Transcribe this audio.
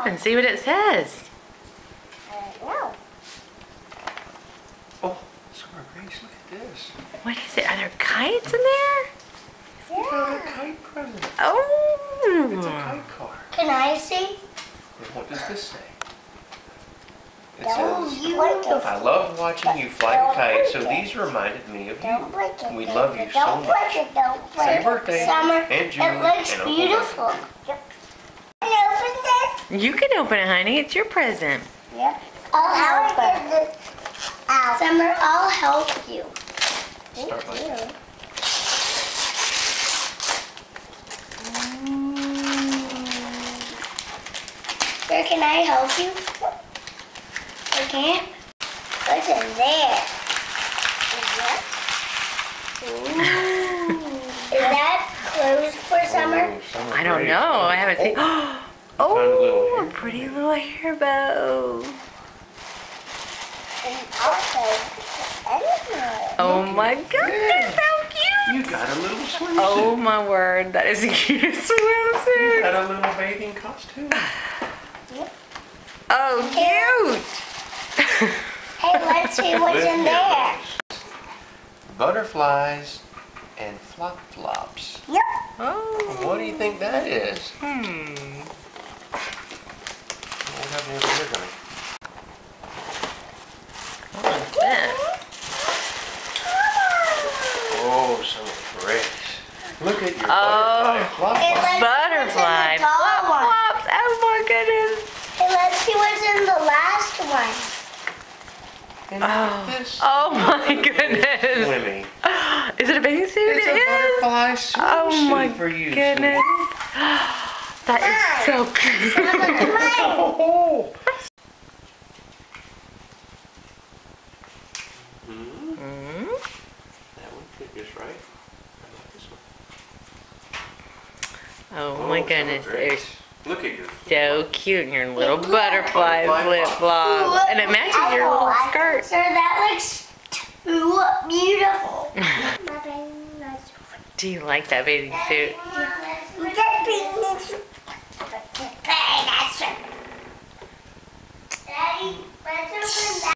and see what it says. I don't know. Oh, Summer Grace, look at this. What is it? Are there kites in there? You found a kite present. It's a Oh. kite car. Can I see? And what does this say? It Don't says, you break it. I love watching you fly a kite, so these reminded me of Don't you. break it. We love you so Don't much. break it. Don't break Happy it. birthday, Summer, and Julie, it looks and Uncle beautiful. Yep. Can I open this? You can open it, honey. It's your present. Yep. I'll help her. Summer, I'll help you. Start like that. Sir, can I help you? I can't. What's in there? Is that closed for summer? Oh, Summer I don't Grace. know. I haven't seen. found a Oh, little a hair pretty little hair bow. And also, anything. Oh my goodness, how cute! You got a little swimsuit. Oh my word, that is the cutest You swimsuit. got a little bathing costume. Oh, cute! Hey, let's see what's in there. Butterflies and flop-flops. Yep. Oh. What do you think that is? Hmm. What have you over here, Gunny? What is this? Oh, Summer Grace. Look at your Oh. butterfly flop-flop. Butterfly. It's in the tall one. Flop-flops. Oh my goodness. Hey, let's see what's in the last one. And look at this. Oh my goodness. Swimming. Is it a bathing suit? It's It a is. butterfly swimsuit Oh my for you. goodness. That is so cute. Oh. Hmm? That one fit just right. I like this one. Oh my Summer goodness. They're Grace. Look at your so cute in your little butterfly flip-flops. And it matches your little skirt. Sir, that looks too beautiful. Do you like that bathing suit? Daddy, let's open that.